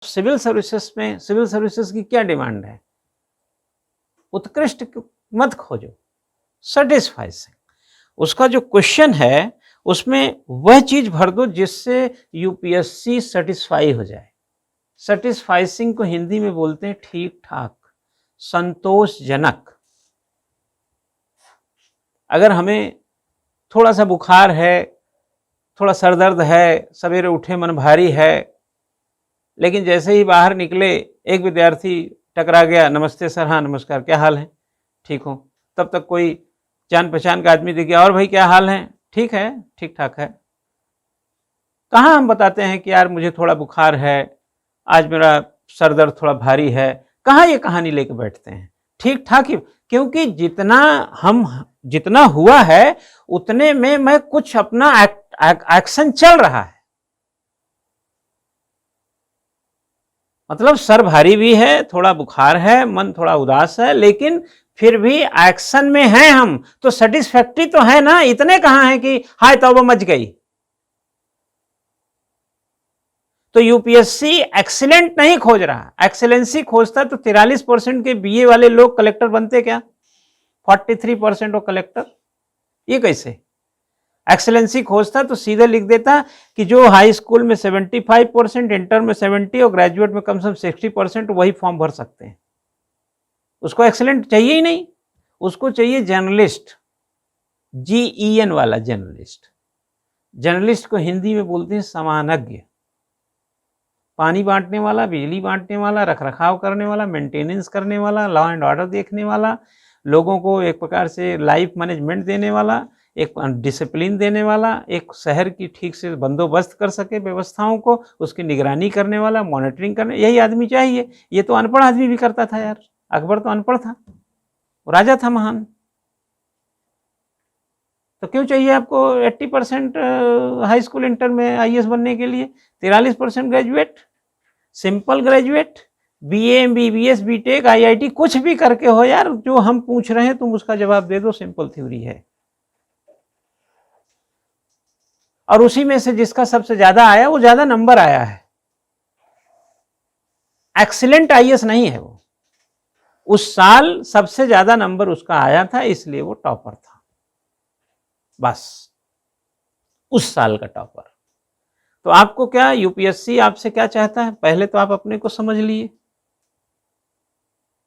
Civil services में civil services की क्या डिमांड है? उत्कृष्ट मत खोजो, सैटिस्फाइसिंग। उसका जो क्वेश्चन है उसमें वह चीज भर दो जिससे यूपीएससी सेटिस्फाई हो जाए। सैटिस्फाइसिंग को हिंदी में बोलते हैं ठीक ठाक, संतोषजनक। अगर हमें थोड़ा सा बुखार है, थोड़ा सर दर्द है, सवेरे उठे मन भारी है, लेकिन जैसे ही बाहर निकले एक विद्यार्थी टकरा गया, नमस्ते सर, हाँ नमस्कार, क्या हाल है, ठीक हो। तब तक कोई जान पहचान का आदमी दिख गया, और भाई क्या हाल है, ठीक है, ठीक ठाक है। कहाँ हम बताते हैं कि यार मुझे थोड़ा बुखार है, आज मेरा सर दर्द थोड़ा भारी है, कहाँ ये कहानी लेके बैठते हैं? ठीक ठाक ही, क्योंकि जितना हुआ है उतने में मैं कुछ अपना एक्शन चल रहा है। मतलब सर भारी भी है, थोड़ा बुखार है, मन थोड़ा उदास है, लेकिन फिर भी एक्शन में हैं हम, तो सेटिस्फैक्ट्री तो है ना। इतने कहां है कि हाय तौबा मच गई। तो यूपीएससी एक्सीलेंट नहीं खोज रहा, एक्सीलेंसी खोजता तो 43% के बीए वाले लोग कलेक्टर बनते क्या? 43% ऑफ कलेक्टर, ये कैसे? एक्सेलेंसी खोजता तो सीधे लिख देता कि जो हाई स्कूल में 75%, इंटर में 70 और ग्रेजुएट में कम से कम 60%, वही फॉर्म भर सकते हैं। उसको एक्सेलेंट चाहिए ही नहीं, उसको चाहिए जर्नलिस्ट, GEN वाला जर्नलिस्ट। जर्नलिस्ट को हिंदी में बोलते हैं समानज्ञ। पानी बांटने वाला, बिजली बांटने वाला, रखरखाव करने वाला, मेंटेनेंस करने वाला, लॉ एंड ऑर्डर देखने वाला, लोगों को एक प्रकार से लाइफ मैनेजमेंट देने वाला, एक डिसिप्लिन देने वाला, एक शहर की ठीक से बंदोबस्त कर सके व्यवस्थाओं को, उसकी निगरानी करने वाला, मॉनिटरिंग करने, यही आदमी चाहिए। ये तो अनपढ़ आदमी भी करता था यार, अकबर तो अनपढ़ था, राजा था महान। तो क्यों चाहिए आपको 80% हाई स्कूल इंटर में IAS बनने के लिए? 43% graduate, simple graduate, BA MBBS BTech IIT कुछ भी करके हो यार, जो हम पूछ रहे हैं तुम उसका जवाब दे दो, सिंपल थ्योरी है। और उसी में से जिसका सबसे ज्यादा आया वो ज्यादा नंबर आया है। एक्सीलेंट IAS नहीं है वो, उस साल सबसे ज्यादा नंबर उसका आया था, इसलिए वो टॉपर था, बस उस साल का टॉपर। तो आपको क्या यूपीएससी आपसे क्या चाहता है? पहले तो आप अपने को समझ लिए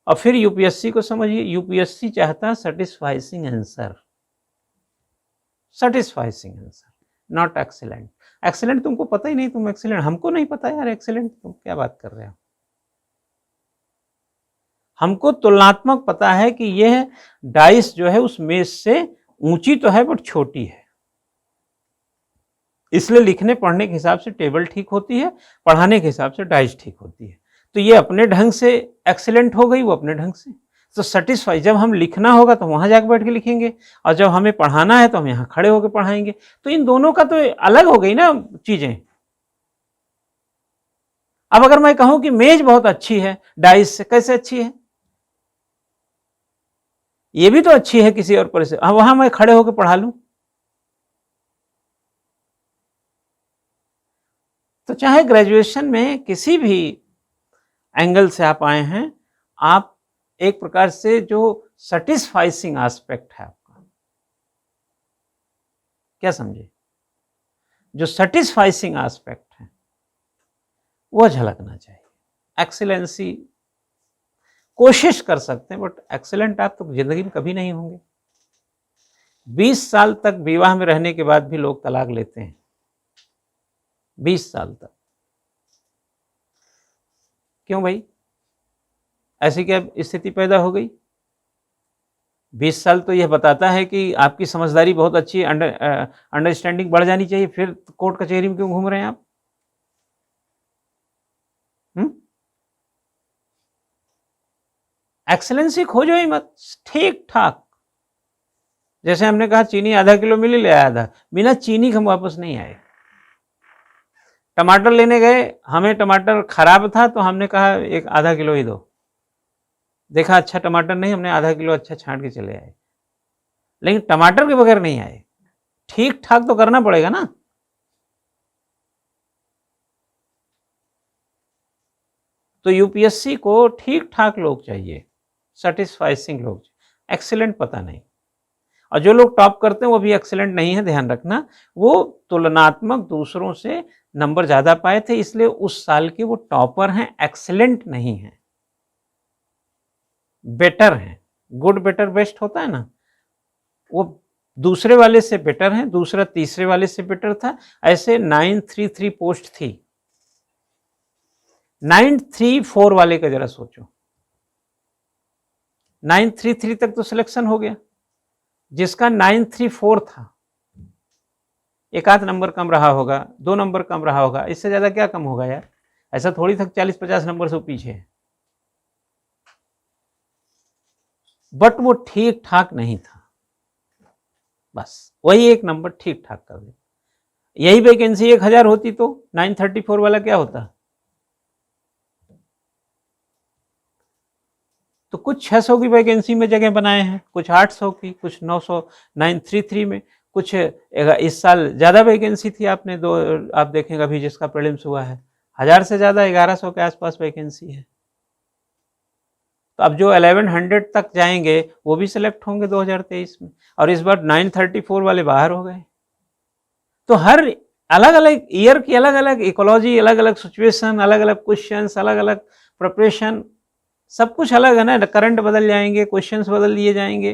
और फिर यूपीएससी को समझिए। यूपीएससी चाहता है satisficing answer, satisficing answer, not excellent. Excellent तुमको पता ही नहीं, तुम एक्सीलेंट, हमको नहीं पता यार एक्सीलेंट, तुम क्या बात कर रहे हो? हमको तुलनात्मक पता है कि यह डाइस जो है उस मेज से ऊंची तो है बट छोटी है, इसलिए लिखने पढ़ने के हिसाब से टेबल ठीक होती है, पढ़ाने के हिसाब से डाइस ठीक होती है। तो ये अपने ढंग से एक्सीलेंट हो गई, वो अपने ढंग से। तो सेटिस्फाई, जब हम लिखना होगा तो वहां जाकर बैठ के लिखेंगे, और जब हमें पढ़ाना है तो हम यहाँ खड़े होकर पढ़ाएंगे। तो इन दोनों का तो अलग हो गई ना चीजें। अब अगर मैं कहूं कि मेज बहुत अच्छी है डाइस से, कैसे अच्छी है? ये भी तो अच्छी है किसी और परिस्थिति, वहां मैं खड़े होकर पढ़ा लूं। तो चाहे ग्रेजुएशन में किसी भी एंगल से आप आए हैं, आप एक प्रकार से जो सेटिस्फाइसिंग एस्पेक्ट है आपका, क्या समझे, जो सेटिस्फाइसिंग एस्पेक्ट है वो झलकना चाहिए। एक्सीलेंसी कोशिश कर सकते हैं, बट एक्सीलेंट आप तो जिंदगी में कभी नहीं होंगे। 20 साल तक विवाह में रहने के बाद भी लोग तलाक लेते हैं, 20 साल तक। क्यों भाई, ऐसी क्या स्थिति पैदा हो गई? 20 साल तो यह बताता है कि आपकी समझदारी बहुत अच्छी है, अंडरस्टैंडिंग बढ़ जानी चाहिए, फिर कोर्ट कचहरी में क्यों घूम रहे हैं आप? एक्सेलेंसी खोजो ही मत, ठीक ठाक। जैसे हमने कहा चीनी आधा किलो मिली, ले आया आधा, बिना चीनी के हम वापस नहीं आए। टमाटर लेने गए, हमें टमाटर खराब था तो हमने कहा एक आधा किलो ही दो, देखा अच्छा टमाटर नहीं, हमने आधा किलो अच्छा छांट के चले आए। लेकिन टमाटर के बगैर नहीं आए, ठीक ठाक तो करना पड़ेगा ना। तो यूपीएससी को ठीक ठाक लोग चाहिए, सेटिस्फाइसिंग लोग, एक्सीलेंट पता नहीं। और जो लोग टॉप करते हैं वो भी एक्सीलेंट नहीं है, ध्यान रखना। वो तुलनात्मक दूसरों से नंबर ज़्यादा पाए थे, इसलिए उस साल के वो टॉपर हैं, एक्सीलेंट नहीं हैं, बेटर हैं। गुड बेटर बेस्ट होता है ना, वो दूसरे वाले से बेटर हैं, दूसरा तीसरे वाले से बेटर था। ऐसे 933 पोस्ट थी, 934 वाले का जरा सोचो, 933 तक तो सिलेक्शन हो गया, जिसका 934 था, एक आध नंबर कम रहा होगा, 2 नंबर कम रहा होगा, इससे ज्यादा क्या कम होगा यार। ऐसा थोड़ी था 40-50 नंबर से पीछे है। बट वो ठीक ठाक नहीं था, बस वही एक नंबर ठीक ठाक कर दे। यही वैकेंसी 1000 होती तो 934 वाला क्या होता। तो कुछ 600 की वैकेंसी में जगह बनाए हैं, कुछ 800 की, कुछ 900, 933 में, कुछ इस साल ज़्यादा वैकेंसी थी। आपने दो आप देखेंगे अभी जिसका प्रीलिम्स हुआ है, 1000 से ज़्यादा 1100 के आसपास वैकेंसी है। तो अब जो 1100 तक जाएंगे वो भी सिलेक्ट होंगे 2023 में, और इस बार 934 वाले बाहर हो गए। तो हर अलग अलग ईयर की अलग अलग इकोलॉजी, अलग अलग सिचुएशन, अलग अलग क्वेश्चंस, अलग अलग प्रिपरेशन, सब कुछ अलग है ना। करंट बदल जाएंगे, क्वेश्चंस बदल दिए जाएंगे।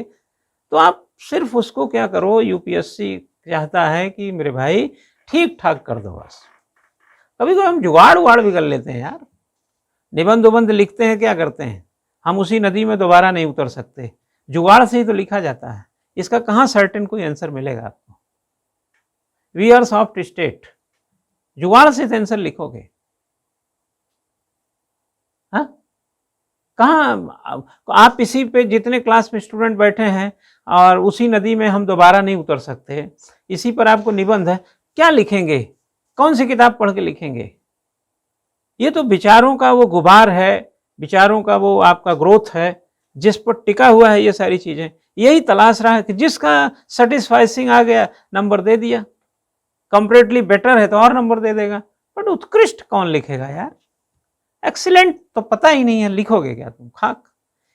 तो आप सिर्फ उसको क्या करो, यूपीएससी चाहता है कि मेरे भाई ठीक ठाक कर दो बस। कभी कभी हम जुगाड़ उगाड़ भी कर लेते हैं यार, निबंध उबंध लिखते हैं, क्या करते हैं हम, उसी नदी में दोबारा नहीं उतर सकते, जुगाड़ से ही तो लिखा जाता है। इसका कहाँ सर्टेन कोई आंसर मिलेगा आपको। वी आर सॉफ्ट स्टेट, जुगाड़ से आंसर लिखोगे हाँ। कहाँ आप इसी पे जितने क्लास में स्टूडेंट बैठे हैं और उसी नदी में हम दोबारा नहीं उतर सकते, इसी पर आपको निबंध है, क्या लिखेंगे, कौन सी किताब पढ़ के लिखेंगे। ये तो विचारों का वो गुबार है, विचारों का वो आपका ग्रोथ है, जिस पर टिका हुआ है ये सारी चीजें। यही तलाश रहा है कि जिसका सेटिस्फाइसिंग आ गया नंबर दे दिया, कंपैरेटिवली बेटर है तो और नंबर दे देगा। बट उत्कृष्ट कौन लिखेगा यार, एक्सीलेंट तो पता ही नहीं है, लिखोगे क्या तुम खाक।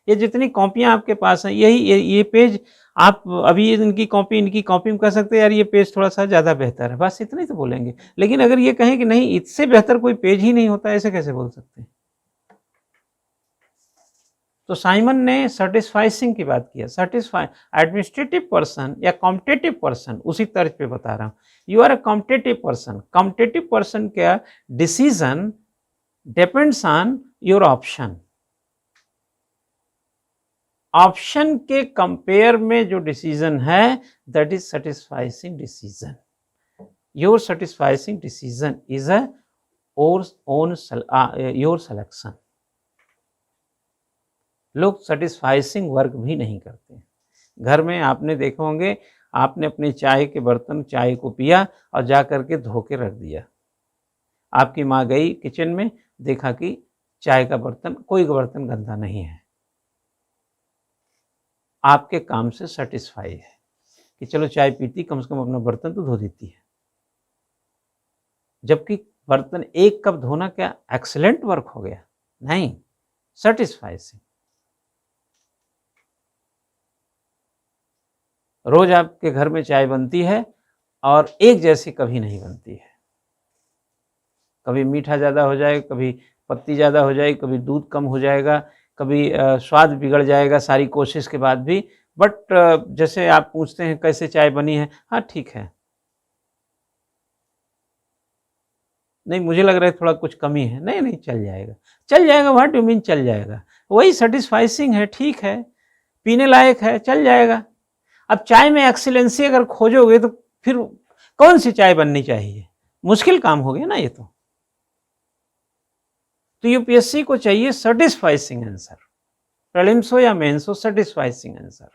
ये जितनी कॉपियां आपके पास हैं, यही ये पेज आप अभी इनकी कॉपी में कह सकते हैं यार ये पेज थोड़ा सा ज़्यादा बेहतर है, बस इतना ही तो बोलेंगे। लेकिन अगर ये कहें कि नहीं इससे बेहतर कोई पेज ही नहीं होता, ऐसे कैसे बोल सकते हैं। तो साइमन ने सेटिस्फाइसिंग की बात किया, सेटिस्फाई एडमिनिस्ट्रेटिव पर्सन या कॉम्पिटिटिव पर्सन, उसी तर्ज पे बता रहा हूँ। You are a competitive person, competitive person का decision depends on your option. Option के कंपेयर में जो डिसीजन है that is satisficing decision. Your satisficing decision is a own your selection. लोग सेटिस्फाइसिंग वर्क भी नहीं करते। घर में आपने देखे होंगे, आपने अपने चाय के बर्तन, चाय को पिया और जा करके धो के रख दिया। आपकी माँ गई किचन में, देखा कि चाय का बर्तन, कोई बर्तन गंदा नहीं है, आपके काम से सेटिस्फाई है कि चलो चाय पीती, कम से कम अपना बर्तन तो धो देती है। जबकि बर्तन एक कप धोना क्या एक्सीलेंट वर्क हो गया, नहीं, सेटिस्फाइसिंग। रोज आपके घर में चाय बनती है और एक जैसी कभी नहीं बनती है। कभी मीठा ज़्यादा हो जाए, कभी पत्ती ज़्यादा हो जाए, कभी दूध कम हो जाएगा, कभी स्वाद बिगड़ जाएगा सारी कोशिश के बाद भी। बट जैसे आप पूछते हैं कैसे चाय बनी है, हाँ ठीक है, नहीं मुझे लग रहा है थोड़ा कुछ कमी है, नहीं नहीं चल जाएगा, चल जाएगा, व्हाट यू मीन चल जाएगा, वही सेटिस्फाइसिंग है, ठीक है, पीने लायक है, चल जाएगा। अब चाय में एक्सीलेंसी अगर खोजोगे तो फिर कौन सी चाय बननी चाहिए, मुश्किल काम हो गया ना ये तो यूपीएससी को चाहिए सेटिस्फाइसिंग आंसर, प्रीलिम्स हो या मेंस हो, सेटिस्फाइसिंग आंसर।